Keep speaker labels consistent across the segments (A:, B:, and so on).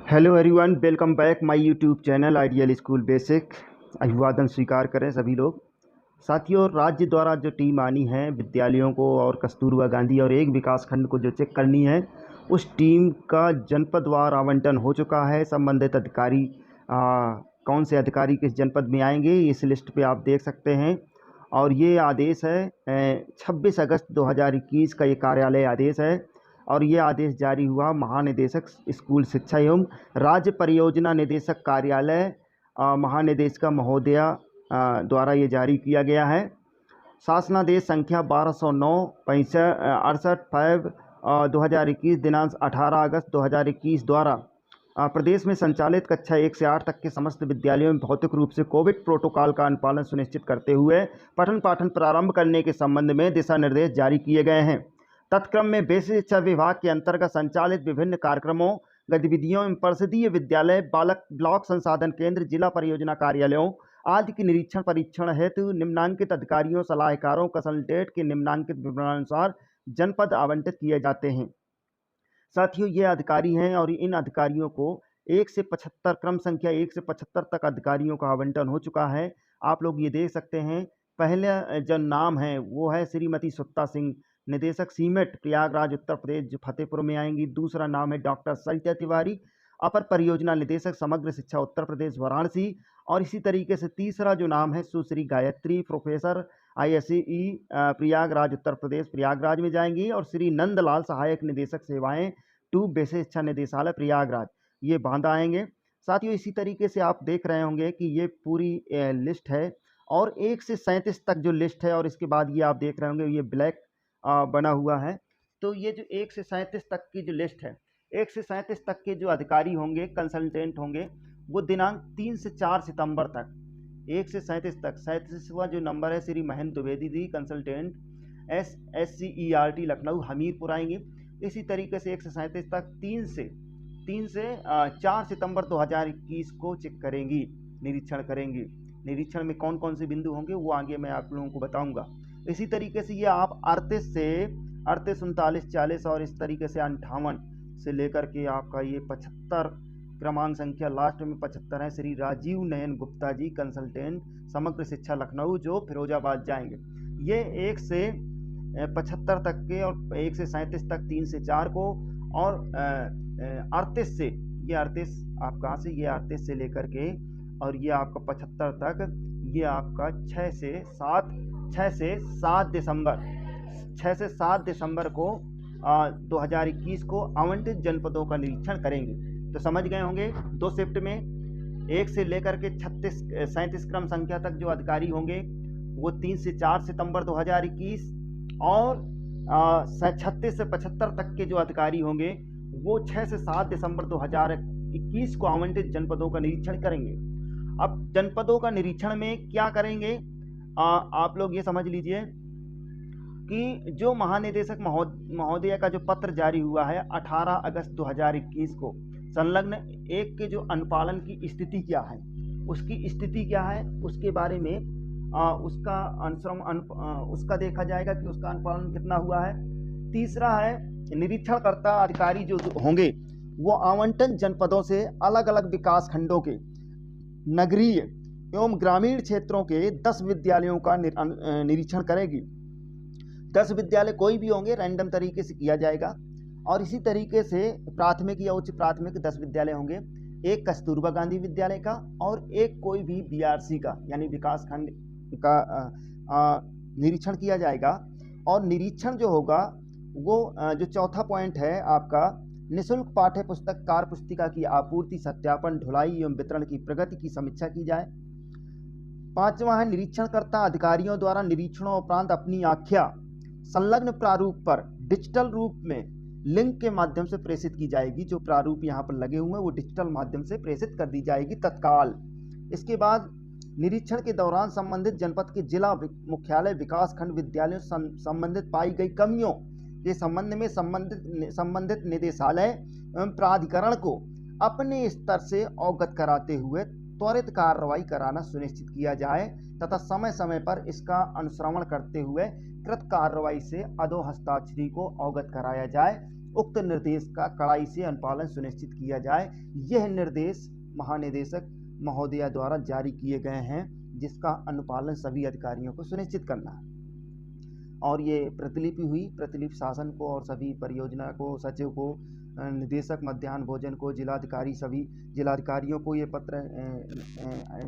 A: Hello everyone, welcome back my YouTube channel ideal school basic. अभिवादन स्वीकार करें सभी लोग। साथियों, राज्य द्वारा जो टीम आनी है विद्यालयों को और कस्तूरबा गांधी और एक विकास खंड को जो चेक करनी है, उस टीम का जनपदवार आवंटन हो चुका है। संबंधित अधिकारी कौन से अधिकारी किस जनपद में आएंगे, इस लिस्ट पे आप देख सकते हैं। और ये आदेश है 26 अगस्त 2021 का ये कार्यालय आदेश है। और ये आदेश जारी हुआ महानिदेशक स्कूल शिक्षा एवं राज्य परियोजना निदेशक कार्यालय महानिदेशक महोदया द्वारा ये जारी किया गया है। शासनादेश संख्या 1209/68/5/2021 दिनांक 18 अगस्त 2021 द्वारा प्रदेश में संचालित कक्षा 1 से 8 तक के समस्त विद्यालयों में भौतिक रूप से कोविड प्रोटोकॉल का अनुपालन सुनिश्चित करते हुए पठन पाठन प्रारंभ करने के संबंध में दिशा निर्देश जारी किए गए हैं। तत्क्रम में बेसिक शिक्षा विभाग के अंतर्गत संचालित विभिन्न कार्यक्रमों, गतिविधियों एवं परिषदीय विद्यालय, बालक ब्लॉक संसाधन केंद्र, जिला परियोजना कार्यालयों आदि की निरीक्षण परीक्षण हेतु निम्नांकित अधिकारियों, सलाहकारों, कंसल्टेंट के निम्नांकित विवरणानुसार जनपद आवंटित किए जाते हैं। साथियों, ये अधिकारी हैं और इन अधिकारियों को 1 से 75 क्रम संख्या 1 से 75 तक अधिकारियों का आवंटन हो चुका है। आप लोग ये देख सकते हैं। पहले जो नाम है वो है श्रीमती सुत्ता सिंह, निदेशक सीमेट प्रयागराज उत्तर प्रदेश, जो फतेहपुर में आएंगी। दूसरा नाम है डॉक्टर सरिता तिवारी, अपर परियोजना निदेशक समग्र शिक्षा उत्तर प्रदेश वाराणसी। और इसी तरीके से तीसरा जो नाम है सुश्री गायत्री, प्रोफेसर ISE प्रयागराज उत्तर प्रदेश प्रयागराज में जाएंगी। और श्री नंदलाल, सहायक निदेशक सेवाएं 2 बेसिक शिक्षा निदेशालय प्रयागराज, ये बांदा आएंगे। साथियों, इसी तरीके से आप देख रहे होंगे कि ये पूरी लिस्ट है और 1 से 37 तक जो लिस्ट है। और इसके बाद ये आप देख रहे होंगे ये ब्लैक बना हुआ है। तो ये जो 1 से 37 तक की जो लिस्ट है, 1 से 37 तक के जो अधिकारी होंगे, कंसल्टेंट होंगे, वो दिनांक 3 से 4 सितंबर तक 1 से 37 तक 37वां जो नंबर है श्री महेंद्र द्विवेदी दी, कंसल्टेंट SCERT लखनऊ हमीरपुर आएंगे। इसी तरीके से 1 से 37 तक 3 से 4 सितंबर 2021 को चेक करेंगी, निरीक्षण करेंगी। निरीक्षण में कौन कौन से बिंदु होंगे वो आगे मैं आप लोगों को बताऊंगा। इसी तरीके से ये आप 38 से 38, 39, 40 और इस तरीके से 58 से लेकर के आपका ये 75 क्रमांक संख्या लास्ट में 75 है श्री राजीव नयन गुप्ता जी, कंसल्टेंट समग्र शिक्षा लखनऊ, जो फिरोजाबाद जाएंगे। ये 1 से 75 तक के और 1 से 37 तक 3 से 4 को, और 38 से ये 38 आप कहाँ से, ये 38 से लेकर के और ये आपका 75 तक, ये आपका 6 से 7 दिसंबर को 2021 को आवंटित जनपदों का निरीक्षण करेंगे। तो समझ गए होंगे, 2 शिफ्ट में 1 से लेकर के 37 क्रम संख्या तक जो अधिकारी होंगे वो 3 से 4 सितंबर 2021, और 36 से 75 तक के जो अधिकारी होंगे वो 6 से 7 दिसंबर 2021 को आवंटित जनपदों का निरीक्षण करेंगे। अब जनपदों का निरीक्षण में क्या करेंगे, आप लोग ये समझ लीजिए कि जो महानिदेशक महोदय का जो पत्र जारी हुआ है 18 अगस्त 2021 को, संलग्न 1 के जो अनुपालन की स्थिति क्या है, उसकी स्थिति क्या है, उसके बारे में उसका उसका देखा जाएगा कि उसका अनुपालन कितना हुआ है। तीसरा है निरीक्षणकर्ता अधिकारी जो होंगे वो आवंटन जनपदों से अलग अलग विकास खंडों के नगरीय एवं ग्रामीण क्षेत्रों के 10 विद्यालयों का निरीक्षण करेगी। 10 विद्यालय कोई भी होंगे, रैंडम तरीके से किया जाएगा। और इसी तरीके से प्राथमिक या उच्च प्राथमिक 10 विद्यालय होंगे, 1 कस्तूरबा गांधी विद्यालय का और 1 कोई भी BRC का यानी विकास खंड का निरीक्षण किया जाएगा। और निरीक्षण जो होगा वो जो चौथा पॉइंट है आपका, निःशुल्क पाठ्य पुस्तक कार्य पुस्तिका की आपूर्ति, सत्यापन, ढुलाई एवं वितरण की प्रगति की समीक्षा की जाए। 5वां है निरीक्षणकर्ता अधिकारियों द्वारा निरीक्षणों उपरांत अपनी आख्या संलग्न प्रारूप पर डिजिटल रूप में लिंक के माध्यम से प्रेषित की जाएगी। जो प्रारूप यहाँ पर लगे हुए हैं वो डिजिटल माध्यम से प्रेषित कर दी जाएगी तत्काल। इसके बाद निरीक्षण के दौरान संबंधित जनपद के जिला मुख्यालय विकास खंड विद्यालयों संबंधित पाई गई कमियों के संबंध में संबंधित निदेशालय एवं प्राधिकरण को अपने स्तर से अवगत कराते हुए त्वरित कार्रवाई कराना सुनिश्चित किया जाए तथा समय समय पर इसका अनुश्रवण करते हुए कृत कार्रवाई से अधो हस्ताक्षरी को अवगत कराया जाए। उक्त निर्देश का कड़ाई से अनुपालन सुनिश्चित किया जाए। यह निर्देश महानिदेशक महोदया द्वारा जारी किए गए हैं, जिसका अनुपालन सभी अधिकारियों को सुनिश्चित करना है। और ये प्रतिलिपि हुई, प्रतिलिपि शासन को और सभी परियोजना को, सचिव को, निदेशक मध्याह्न भोजन को, जिलाधिकारी, सभी जिलाधिकारियों को ये पत्र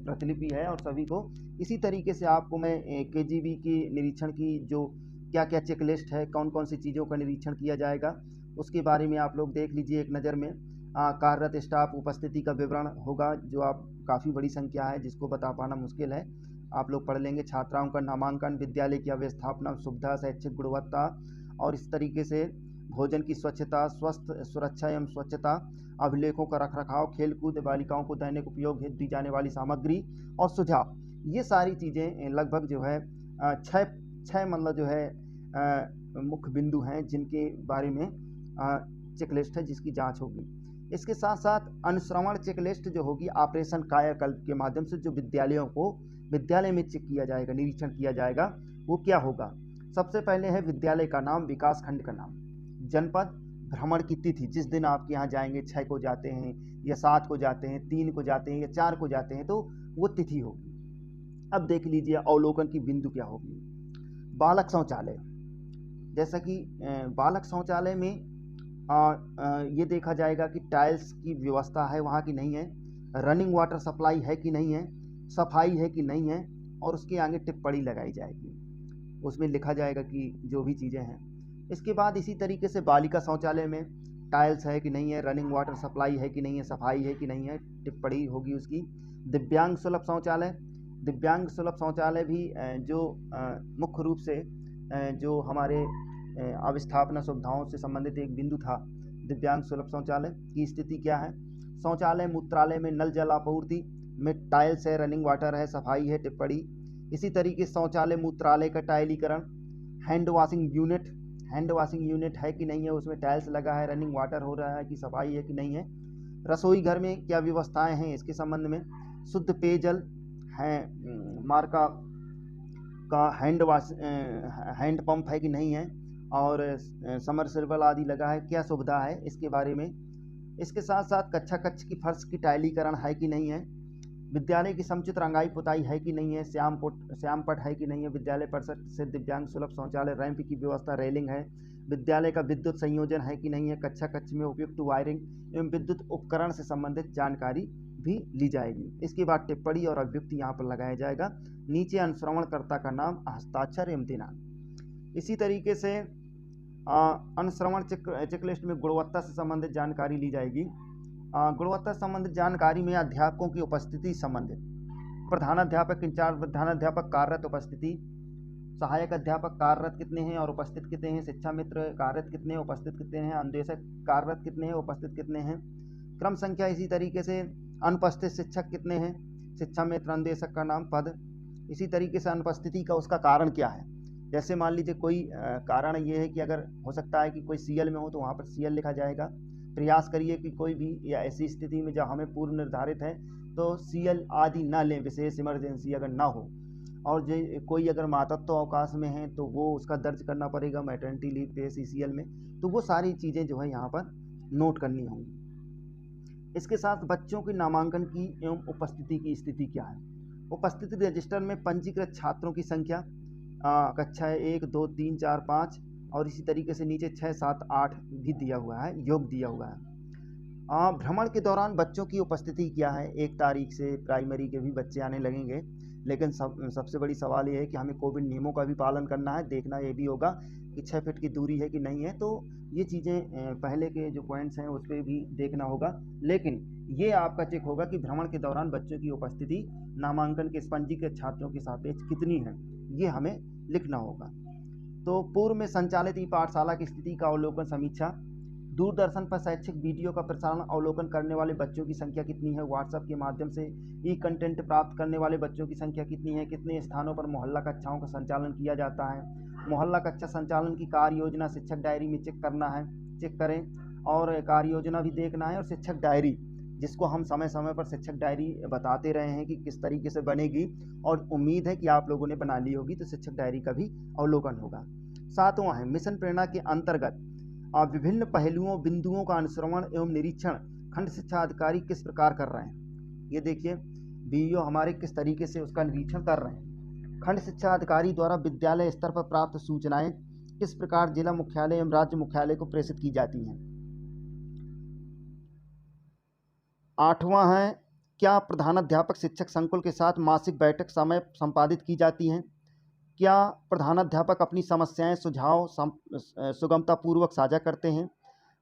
A: प्रतिलिपि है और सभी को। इसी तरीके से आपको मैं केजीबी की निरीक्षण की जो क्या क्या चेकलिस्ट है, कौन कौन सी चीज़ों का निरीक्षण किया जाएगा, उसके बारे में आप लोग देख लीजिए एक नज़र में। कार्यरत स्टाफ उपस्थिति का विवरण होगा, जो आप काफ़ी बड़ी संख्या है जिसको बता पाना मुश्किल है, आप लोग पढ़ लेंगे। छात्राओं का नामांकन, विद्यालय की अव्यवस्थापना, सुविधा, शैक्षिक गुणवत्ता और इस तरीके से भोजन की स्वच्छता, स्वस्थ सुरक्षा एवं स्वच्छता, अभिलेखों का रखरखाव, खेलकूद, बालिकाओं को दैनिक उपयोग हेतु दी जाने वाली सामग्री और सुझाव, ये सारी चीज़ें लगभग जो है छः मतलब जो है मुख्य बिंदु हैं जिनके बारे में चेकलिस्ट है जिसकी जांच होगी। इसके साथ साथ अनुश्रवण चेकलिस्ट जो होगी ऑपरेशन कायाकल्प के माध्यम से जो विद्यालयों को विद्यालय में चेक किया जाएगा, निरीक्षण किया जाएगा, वो क्या होगा। सबसे पहले है विद्यालय का नाम, विकास खंड का नाम, जनपद, भ्रमण की तिथि, जिस दिन आपके यहाँ जाएंगे, 6 को जाते हैं या 7 को जाते हैं, 3 को जाते हैं या 4 को जाते हैं, तो वो तिथि होगी। अब देख लीजिए अवलोकन की बिंदु क्या होगी। बालक शौचालय, जैसा कि बालक शौचालय में ये देखा जाएगा कि टाइल्स की व्यवस्था है वहाँ की नहीं है, रनिंग वाटर सप्लाई है कि नहीं है, सफाई है कि नहीं है, और उसके आगे टिप्पणी लगाई जाएगी, उसमें लिखा जाएगा कि जो भी चीज़ें हैं। इसके बाद इसी तरीके से बालिका शौचालय में टाइल्स है कि नहीं है, रनिंग वाटर सप्लाई है कि नहीं है, सफाई है कि नहीं है, टिप्पणी होगी उसकी। दिव्यांग सुलभ शौचालय, दिव्यांग सुलभ शौचालय भी जो मुख्य रूप से जो हमारे अवस्थापना सुविधाओं से संबंधित एक बिंदु था, दिव्यांग सुलभ शौचालय की स्थिति क्या है। शौचालय मूत्रालय में नल जल आपूर्ति में टाइल्स है, रनिंग वाटर है, सफाई है, टिप्पणी। इसी तरीके से शौचालय मूत्रालय का टाइलीकरण, hand washing unit, hand washing unit है कि नहीं है, उसमें टाइल्स लगा है, रनिंग वाटर हो रहा है कि सफाई है कि नहीं है। रसोई घर में क्या व्यवस्थाएं हैं इसके संबंध में, शुद्ध पेयजल है, मार्का का हैंड पंप है कि नहीं है, और समरसेबल आदि लगा है, क्या सुविधा है इसके बारे में। इसके साथ साथ कक्ष की फर्श की टाइलीकरण है कि नहीं है, विद्यालय की समुचित रंगाई पुताई है कि नहीं है, श्यामपट है कि नहीं है, विद्यालय परिसर से दिव्यांग सुलभ शौचालय रैंप की व्यवस्था, रेलिंग है, विद्यालय का विद्युत संयोजन है कि नहीं है, कक्ष में उपयुक्त वायरिंग एवं विद्युत उपकरण से संबंधित जानकारी भी ली जाएगी। इसके बाद टिप्पणी और अभियुक्ति यहाँ पर लगाया जाएगा। नीचे अनुश्रवणकर्ता का नाम, हस्ताक्षर एवं दिनांक। इसी तरीके से अनुश्रवण चेकलिस्ट में गुणवत्ता से संबंधित जानकारी ली जाएगी। गुणवत्ता से संबंधित जानकारी में अध्यापकों की उपस्थिति संबंधित, प्रधानाध्यापक, इंचार्ज प्रधानाध्यापक कार्यरत उपस्थिति, सहायक अध्यापक कार्यरत कितने हैं और उपस्थित कितने हैं, शिक्षा मित्र कार्यरत कितने हैं, उपस्थित कितने हैं, अनुदेशक कार्यरत कितने हैं, उपस्थित कितने हैं, क्रम संख्या। इसी तरीके से अनुपस्थित शिक्षक कितने हैं, शिक्षा मित्र, अनुदेशक का नाम, पद। इसी तरीके से अनुपस्थिति का उसका कारण क्या है। जैसे मान लीजिए कोई कारण ये है कि अगर हो सकता है कि कोई सीएल में हो तो वहाँ पर सीएल लिखा जाएगा। प्रयास करिए कि कोई भी या ऐसी स्थिति में जब हमें पूर्व निर्धारित है तो सीएल आदि ना लें, विशेष इमरजेंसी अगर ना हो। और जो कोई अगर मातृत्व अवकाश में है तो वो उसका दर्ज करना पड़ेगा मैटरनिटी लीव पे सीसीएल में। तो वो सारी चीज़ें जो है यहाँ पर नोट करनी होंगी। इसके साथ बच्चों के नामांकन की एवं उपस्थिति की स्थिति क्या है। उपस्थिति रजिस्टर में पंजीकृत छात्रों की संख्या कक्षा 1, 2, 3, 4, 5 और इसी तरीके से नीचे 6, 7, 8 भी दिया हुआ है, योग दिया हुआ है। भ्रमण के दौरान बच्चों की उपस्थिति क्या है। 1 तारीख से प्राइमरी के भी बच्चे आने लगेंगे, लेकिन सबसे बड़ी सवाल ये है कि हमें कोविड नियमों का भी पालन करना है। देखना ये भी होगा कि 6 फीट की दूरी है कि नहीं है। तो ये चीज़ें पहले के जो पॉइंट्स हैं उस पर भी देखना होगा, लेकिन ये आपका चेक होगा कि भ्रमण के दौरान बच्चों की उपस्थिति नामांकन के पंजीकृत छात्रों के सापेक्ष कितनी है, ये हमें लिखना होगा। तो पूर्व में संचालित ई पाठशाला की स्थिति का अवलोकन, समीक्षा। दूरदर्शन पर शैक्षिक वीडियो का प्रसारण अवलोकन करने वाले बच्चों की संख्या कितनी है। व्हाट्सएप के माध्यम से ई कंटेंट प्राप्त करने वाले बच्चों की संख्या कितनी है। कितने स्थानों पर मोहल्ला कक्षाओं का संचालन किया जाता है। मोहल्ला कक्षा संचालन की कार्य योजना शिक्षक डायरी में चेक करना है, चेक करें। और कार्य योजना भी देखना है, और शिक्षक डायरी, जिसको हम समय समय पर शिक्षक डायरी बताते रहे हैं कि किस तरीके से बनेगी, और उम्मीद है कि आप लोगों ने बना ली होगी। तो शिक्षक डायरी का भी अवलोकन होगा। 7वां है मिशन प्रेरणा के अंतर्गत विभिन्न पहलुओं बिंदुओं का अनुश्रवण एवं निरीक्षण खंड शिक्षा अधिकारी किस प्रकार कर रहे हैं। ये देखिए बीईओ हमारे किस तरीके से उसका निरीक्षण कर रहे हैं। खंड शिक्षा अधिकारी द्वारा विद्यालय स्तर पर प्राप्त सूचनाएं किस प्रकार जिला मुख्यालय एवं राज्य मुख्यालय को प्रेषित की जाती हैं। 8वां है, क्या प्रधानाध्यापक शिक्षक संकुल के साथ मासिक बैठक समय संपादित की जाती हैं। क्या प्रधानाध्यापक अपनी समस्याएं सुझाव सुगमतापूर्वक साझा करते हैं।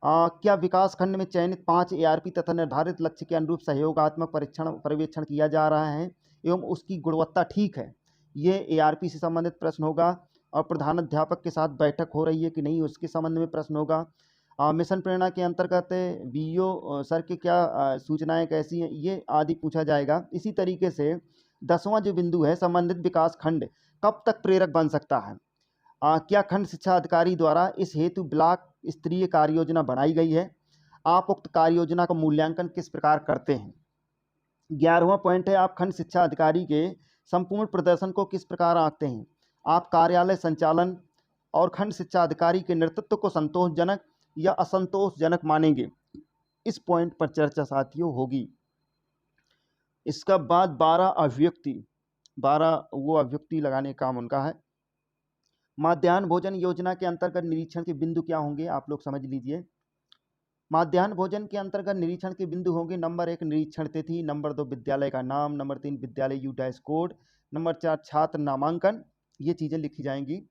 A: क्या विकास खंड में चयनित 5 एआरपी तथा निर्धारित लक्ष्य के अनुरूप सहयोगात्मक पर्यवेक्षण किया जा रहा है एवं उसकी गुणवत्ता ठीक है। ये एआरपी से संबंधित प्रश्न होगा। और प्रधानाध्यापक के साथ बैठक हो रही है कि नहीं, उसके संबंध में प्रश्न होगा। मिशन प्रेरणा के अंतर्गत बीईओ सर की क्या सूचनाएं कैसी हैं, ये आदि पूछा जाएगा। इसी तरीके से 10वां जो बिंदु है, संबंधित विकास खंड कब तक प्रेरक बन सकता है। क्या खंड शिक्षा अधिकारी द्वारा इस हेतु ब्लॉक स्तरीय कार्य योजना बनाई गई है। आप उक्त कार्य योजना का मूल्यांकन किस प्रकार करते हैं। 11वां पॉइंट है, आप खंड शिक्षा अधिकारी के संपूर्ण प्रदर्शन को किस प्रकार आंकते हैं। आप कार्यालय संचालन और खंड शिक्षा अधिकारी के नेतृत्व को संतोषजनक या असंतोषजनक मानेंगे। इस पॉइंट पर चर्चा साथियों होगी। इसका बाद 12 अभिव्यक्ति लगाने का काम उनका है। मध्याह्न भोजन योजना के अंतर्गत निरीक्षण के बिंदु क्या होंगे, आप लोग समझ लीजिए। मध्याह्न भोजन के अंतर्गत निरीक्षण के बिंदु होंगे, नंबर 1 निरीक्षण तिथि, नंबर 2 विद्यालय का नाम, नंबर 3 विद्यालय यूडाइस कोड, नंबर 4 छात्र नामांकन। ये चीज़ें लिखी जाएंगी।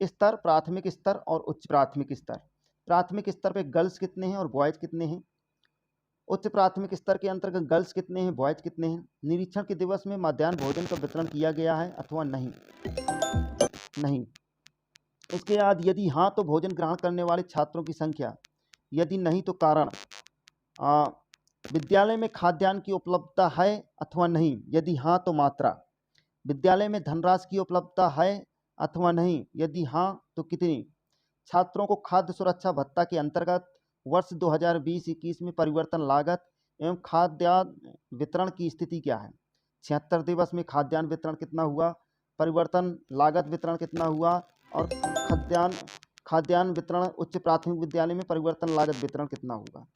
A: स्तर, प्राथमिक स्तर और उच्च प्राथमिक स्तर। प्राथमिक स्तर पे गर्ल्स कितने हैं और बॉयज़ कितने हैं। उच्च प्राथमिक स्तर के अंतर्गत गर्ल्स कितने हैं, बॉयज़ कितने हैं। निरीक्षण के दिवस में मध्याह्न भोजन का वितरण किया गया है अथवा नहीं। इसके बाद यदि हाँ तो भोजन ग्रहण करने वाले छात्रों की संख्या, यदि नहीं तो कारण। विद्यालय में खाद्यान्न की उपलब्धता है अथवा नहीं, यदि हाँ तो मात्रा। विद्यालय में धनराशि की उपलब्धता है अथवा नहीं, यदि हाँ तो कितनी। छात्रों को खाद्य सुरक्षा भत्ता के अंतर्गत वर्ष 2020-21 में परिवर्तन लागत एवं खाद्यान्न वितरण की स्थिति क्या है। 76 दिवस में खाद्यान्न वितरण कितना हुआ, परिवर्तन लागत वितरण कितना हुआ और खाद्यान्न वितरण उच्च प्राथमिक विद्यालय में परिवर्तन लागत वितरण कितना होगा।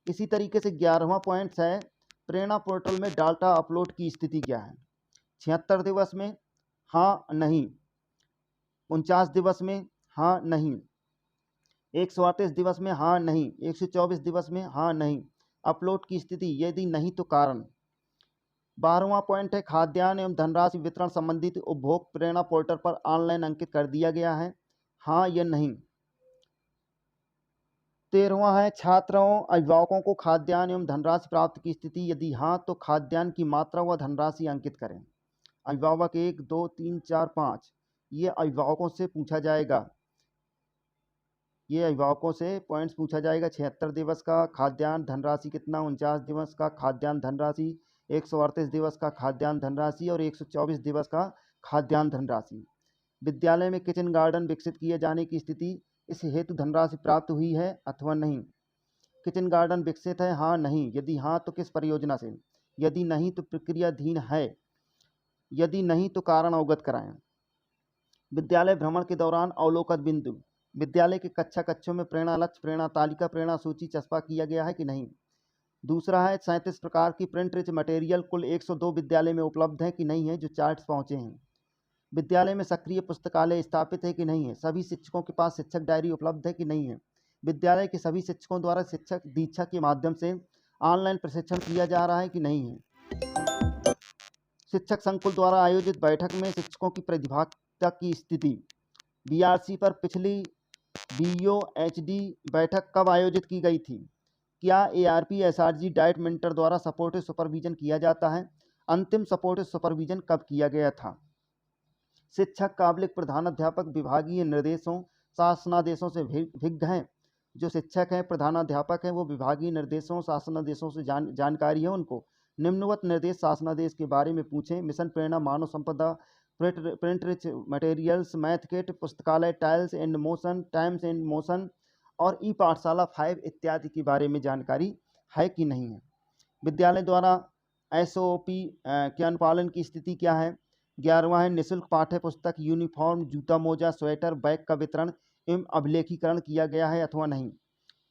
A: इसी तरीके से 11वां पॉइंट है, प्रेरणा पोर्टल में डाटा अपलोड की स्थिति क्या है। 76 दिवस में हाँ नहीं, 49 दिवस में हाँ नहीं, 138 दिवस में हाँ नहीं, 124 दिवस में हाँ नहीं। अपलोड की स्थिति, यदि नहीं तो कारण। 12वां पॉइंट है, खाद्यान्न एवं धनराशि वितरण संबंधित उपभोग प्रेरणा पोर्टल पर ऑनलाइन अंकित कर दिया गया है, हाँ या नहीं। 13वां है, छात्रों अभिभावकों को खाद्यान्न एवं धनराशि प्राप्त की स्थिति, यदि हाँ तो खाद्यान्न की मात्रा व धनराशि अंकित करें। अभिभावक 1, 2, 3, 4, 5 ये अभिभावकों से पूछा जाएगा। ये अभिभावकों से पॉइंट्स पूछा जाएगा। 76 दिवस का खाद्यान्न धनराशि कितना, 49 दिवस का खाद्यान्न धनराशि, 138 दिवस का खाद्यान्न धनराशि और 124 दिवस का खाद्यान्न धनराशि। विद्यालय में किचन गार्डन विकसित किए जाने की स्थिति, इस हेतु धनराशि प्राप्त हुई है अथवा नहीं। किचन गार्डन विकसित है हाँ नहीं, यदि हाँ तो किस परियोजना से, यदि नहीं तो प्रक्रियाधीन है, यदि नहीं तो कारण अवगत कराएं। विद्यालय भ्रमण के दौरान अवलोकन बिंदु, विद्यालय के कक्षों में प्रेरणा लक्ष्य, प्रेरणा तालिका, प्रेरणा सूची चस्पा किया गया है कि नहीं। दूसरा है, 37 प्रकार की प्रिंट रिच मटेरियल कुल 102 विद्यालय में उपलब्ध है कि नहीं है, जो चार्ट्स पहुँचे हैं। विद्यालय में सक्रिय पुस्तकालय स्थापित है कि नहीं है। सभी शिक्षकों के पास शिक्षक डायरी उपलब्ध है कि नहीं है। विद्यालय के सभी शिक्षकों द्वारा शिक्षक दीक्षा के माध्यम से ऑनलाइन प्रशिक्षण किया जा रहा है कि नहीं है। शिक्षक संकुल द्वारा आयोजित बैठक में शिक्षकों की प्रतिभागिता की स्थिति, बीआरसी पर पिछली बीईओ एचडी बैठक कब आयोजित की गई थी। क्या एआरपी एसआरजी डाइट मेंटर द्वारा सपोर्टिव सुपरविजन किया जाता है। अंतिम सपोर्टिव सुपरविजन कब किया गया था। शिक्षक काबिलिक प्रधानाध्यापक विभागीय निर्देशों शासनादेशों से भिन्न हैं। जो शिक्षक हैं प्रधानाध्यापक हैं वो विभागीय निर्देशों शासनादेशों से जानकारी है उनको। निम्नवत निर्देश शासनादेश के बारे में पूछें। मिशन प्रेरणा, मानव संपदा, print rich materials, math kit, पुस्तकालय, टाइम्स एंड मोशन और ई पाठशाला 5 इत्यादि के बारे में जानकारी है कि नहीं है। विद्यालय द्वारा एसओपी के अनुपालन की स्थिति क्या है। 11वां है, निःशुल्क पाठ्य पुस्तक, यूनिफॉर्म, जूता मोजा, स्वेटर, बैग का वितरण एवं अभिलेखीकरण किया गया है अथवा नहीं।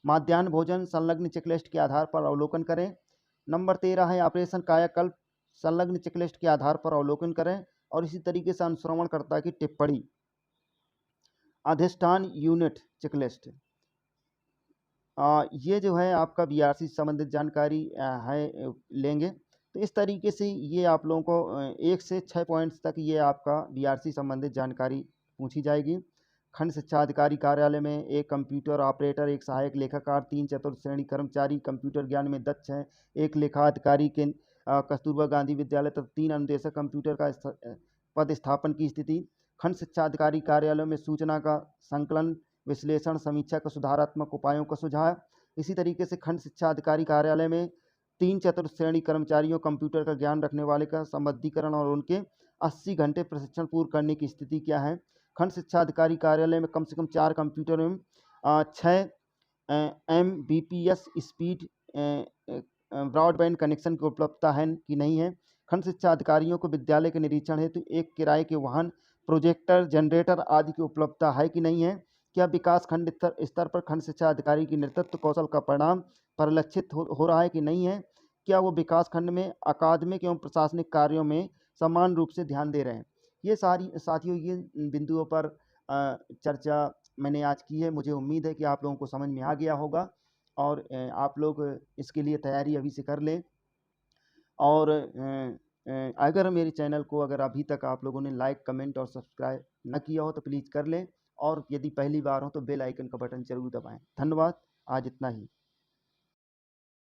A: माध्याह्न भोजन संलग्न चेकलिस्ट के आधार पर अवलोकन करें। नंबर 13 है ऑपरेशन कायाकल्प, संलग्न चेकलिस्ट के आधार पर अवलोकन करें। और इसी तरीके से अनुश्रवणकर्ता की टिप्पणी, अधिष्ठान यूनिट चेकलिस्ट, ये जो है आपका बीआरसी से संबंधित जानकारी लेंगे। तो इस तरीके से ये आप लोगों को 1 से 6 पॉइंट्स तक ये आपका बीआरसी संबंधित जानकारी पूछी जाएगी। खंड शिक्षा अधिकारी कार्यालय में एक कंप्यूटर ऑपरेटर, एक सहायक लेखाकार, 3 चतुर्थ श्रेणी कर्मचारी कंप्यूटर ज्ञान में दक्ष हैं, एक लेखा अधिकारी के कस्तूरबा गांधी विद्यालय तथा 3 अनुदेशक कंप्यूटर का पद स्थापन की स्थिति। खंड शिक्षा अधिकारी कार्यालय में सूचना का संकलन, विश्लेषण, समीक्षा का सुधारात्मक उपायों का सुझाव। इसी तरीके से खंड शिक्षा अधिकारी कार्यालय में 3 चतुर्थ श्रेणी कर्मचारियों कंप्यूटर का ज्ञान रखने वाले का संबद्धीकरण और उनके 80 घंटे प्रशिक्षण पूर्ण करने की स्थिति क्या है। खंड शिक्षा अधिकारी कार्यालय में कम से कम 4 कंप्यूटर एवं 6 Mbps स्पीड ब्रॉडबैंड कनेक्शन की उपलब्धता है कि नहीं है। खंड शिक्षा अधिकारियों को विद्यालय के निरीक्षण हेतु एक किराए के वाहन, प्रोजेक्टर, जनरेटर आदि की उपलब्धता है कि नहीं है। क्या विकास खंड स्तर पर खंड शिक्षा अधिकारी की नेतृत्व कौशल का परिणाम परिलक्षित हो रहा है कि नहीं है। क्या वो विकास खंड में अकादमिक एवं प्रशासनिक कार्यों में समान रूप से ध्यान दे रहे हैं। ये सारी साथियों, ये बिंदुओं पर चर्चा मैंने आज की है। मुझे उम्मीद है कि आप लोगों को समझ में आ गया होगा और आप लोग इसके लिए तैयारी अभी से कर लें। और अगर मेरे चैनल को अगर अभी तक आप लोगों ने लाइक, कमेंट और सब्सक्राइब न किया हो तो प्लीज़ कर लें। और यदि पहली बार हो तो बेल आइकन का बटन जरूर दबाएं। धन्यवाद। आज इतना ही।